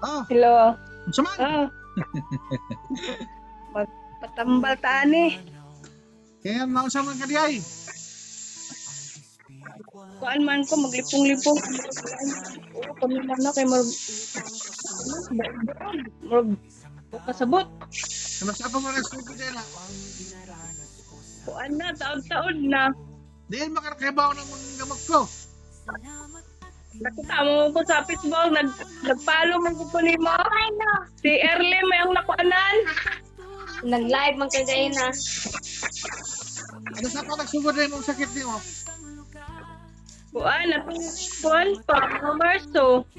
Ah, Hello. unsa man? Magpatambal taan eh. Kaya naunsa man ka diay? Kuan man ko maglipong-lipong. Oo, kami man na kay murag kasabot. Ano sa pa man nagsugo diay na? Kuan na taon-taon na. Diyan makarakabaw ng mga gamot ko. Nakita mo ko sa Facebook, nagpalo man ko nimo. Si Erle may ang nakuanan. Nag-live man kayo dahil na. Ano sa pa nagsugo diay mong sakit nimo? Kuan atong kuan pa Marso.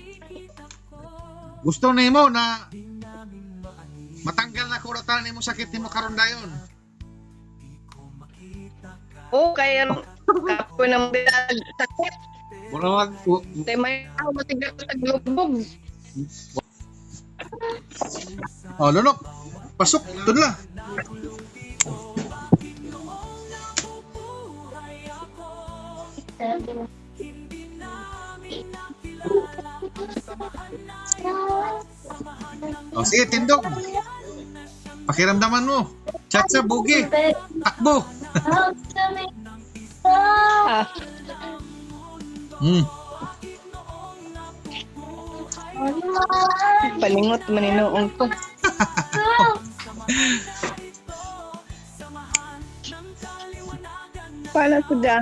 Gusto nimo na matanggal na kuratan nimo sakit nimo karon dayon. Oo, kaya kapo ng bilag sakit. Wala mag Tay may ako matigal sa glubog. Oh, lunok. Pasok, tudla. Oh, sige, tindog. Pakiramdaman mo. Chatsa, bugi. Takbo. Ah, palingot maninoong ko. Paano sudah?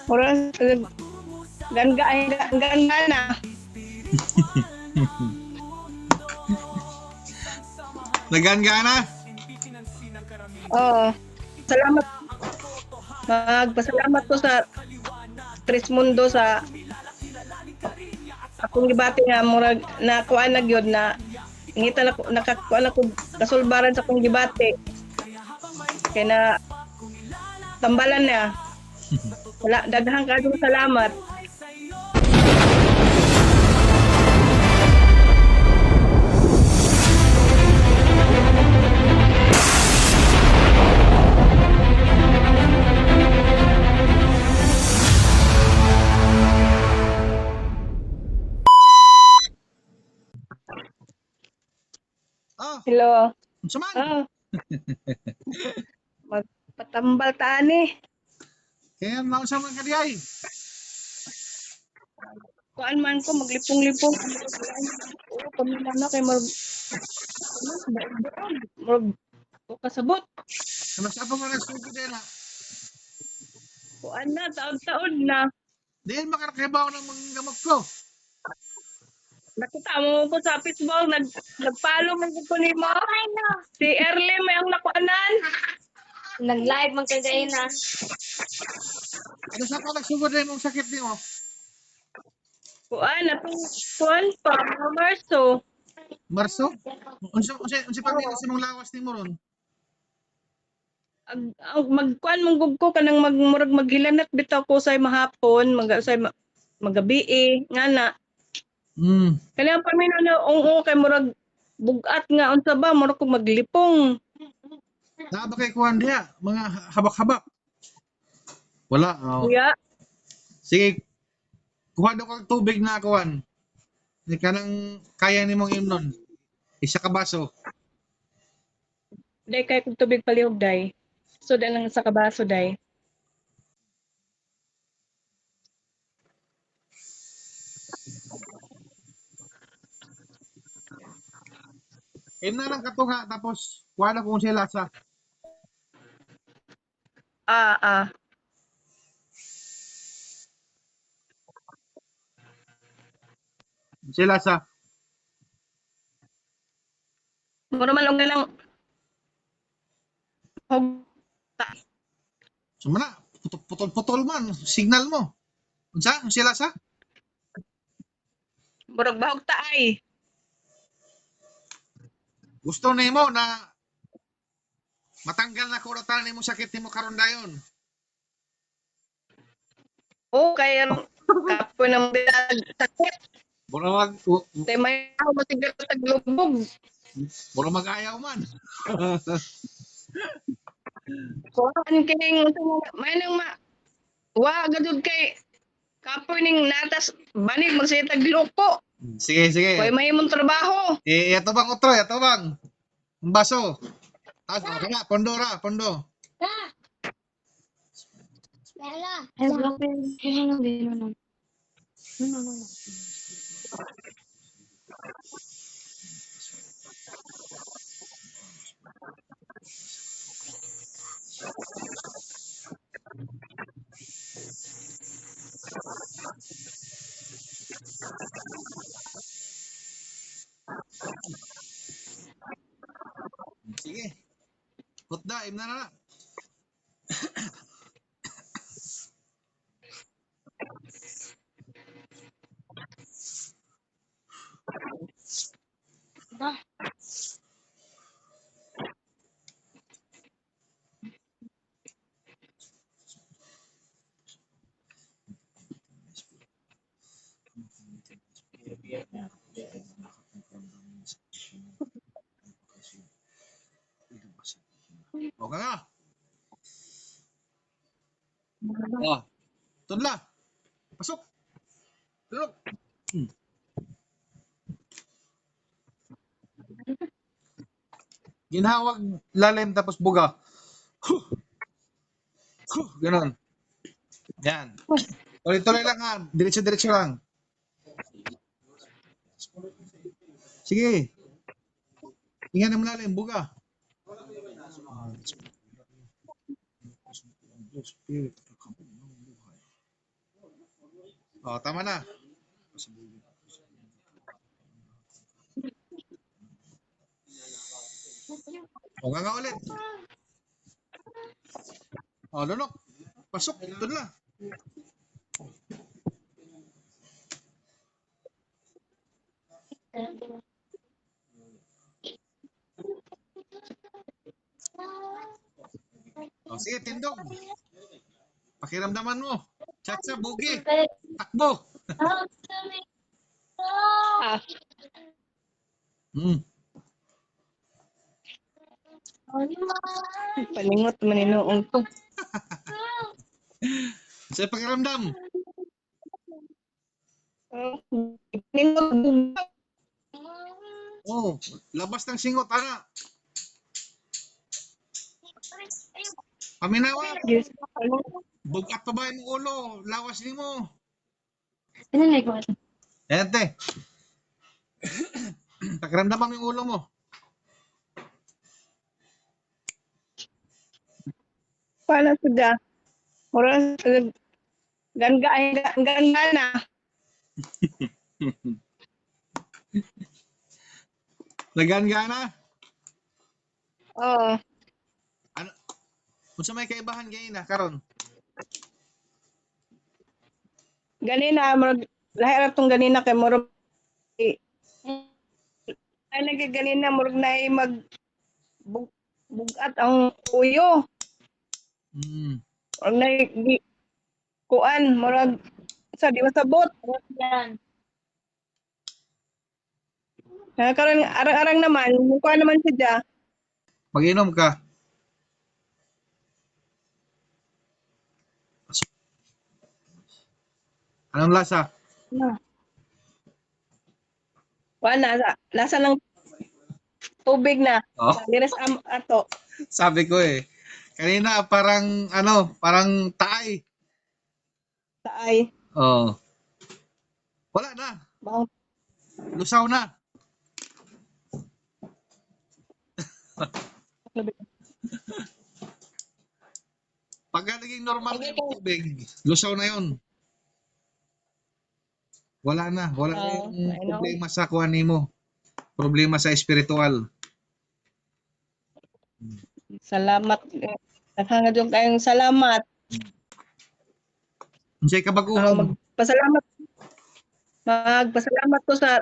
Orang gangga na. Nagana. Oo. Salamat. Magpasalamat ko sa Trismundo sa akong gibati nga murag nakuha na gyud na ngita na nakakuha na ko kasulbaran sa akong gibati. Kaya na tambalan na. Wala daghang kadong salamat. Oh, Hello. unsa man? Magpatambal taan eh. Kaya naunsa man ka diay? Kuan man ko maglipong-lipong. Oo, kami man na kay murag kasabot. Ano sa pa man nagsugo diay na? Kuan na taon-taon na. Diyan makarakabaw ng mga gamot ko. Nakita mo ko sa Facebook, nagpalo man ko nimo. Si Erle may ang nakuanan. Nag-live man kayo dahil na. Ano sa pa nagsugo diay mong sakit nimo? Kuan atong kuan pa Marso. Marso? Unsa pa nila sa mong lawas nimo ron? Magkuan mong gug ko kanang magmurag maghilanat bitaw ko say mahapon, magabi ngana. Kaya pamino na oo kay murag bugat nga unsa ba murag ko maglipong. Na ba kay kuhan diya? Mga habak-habak? Wala. Oh. Kuya, Sige. Kuha daw kang tubig na kuhan. Hindi ka nang kaya ni mong imnon. Isa ka baso. day kay kog tubig palihog day. So lang sa kabaso day. Imna lang katunga tapos kuha na kung sila sa. Ah. Sila sa. Mura man lang lang hog Sumana. Putol-putol man. Signal mo. Unsa? Sila sa? murag bahog taay. Gusto nimo na matanggal na kuratan nimo sakit nimo karon dayon. Oo, kaya kapo ng bilag sakit. Wala mag Tay may ako matigal sa glubog. wala mag-ayaw man. Kuan kining may nang wa gadud kay kapoy ning natas banig magsitag loko. Sige, sige. Kaya may imong trabaho. Yato bang otro, yato bang. Ang baso. Tapos, kana, pondo ra, pondo. Sige. Hutda, imna na. O ka nga. O. Tudla. Pasok. Tulog. Ginhawag lalim tapos buga. Ganon. Yan. Tuloy-tuloy lang ha. Diretso-diretso lang. Sige. Tingnan mo lalim, buga. O, tama na. O, nga ulit. O, lunok. Pasok. Tudla. O, sige, tindog. Pakiramdaman mo. Chatsa, bugi. Takbo. Ah, Hmm. paningot maninoong ko. Sa pakiramdam. Paningot bugat. Oh, labas ng singot, ana. Paminawa. Yes. Bugat pa ba yung ulo? Lawas ni mo. Ano na ikaw? Ayan, te. Pakiramdaman yung ulo mo. Paano sudah? Murang ganga na. Nagana? Oo. Ano? Kung sa may kaibahan ngayon na, karon. Ganina, murag lahi ra tong ganina kay murag ay nagaganina murag na mag bugat ang uyo. Hmm. Murag na kuan, murag sa di masabot. Yan. Karon arang-arang naman, kuan naman siya. Mag-inom ka. Anong lasa? Kuan na, lasa ng tubig na. Oh, Dires ato. sabi ko eh. Kanina parang parang taay. Taay. Oh. Wala na. Bang Lusaw na. Pagka naging normal na yung tubig, lusaw na yun. Wala na. Wala na yung I know. problema sa kuwan mo. Problema sa espiritual. Salamat. Naghangad yung kayong salamat. Unsay kabaguhan? Magpasalamat ko sa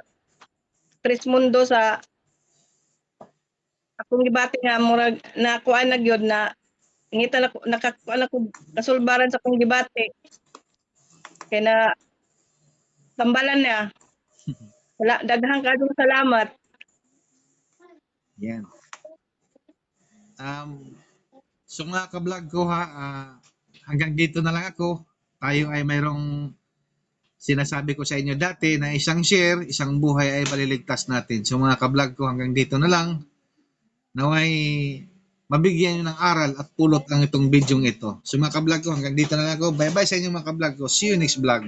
Tres Mundo sa akong gibati nga murag nakuha na gyud na ngita na nakakuha na ko kasulbaran sa akong gibati. Kaya na tambalan na. Wala daghang kadong salamat. Yan. So mga ka-vlog ko ha, hanggang dito na lang ako. Tayo ay mayroong sinasabi ko sa inyo dati na isang share, isang buhay ay maliligtas natin. So mga ka-vlog ko, hanggang dito na lang. Naway mabigyan nyo ng aral at pulot lang itong video ito. So mga ka-vlog ko, hanggang dito na lang ako. Bye-bye sa inyo mga ka-vlog ko. See you next vlog.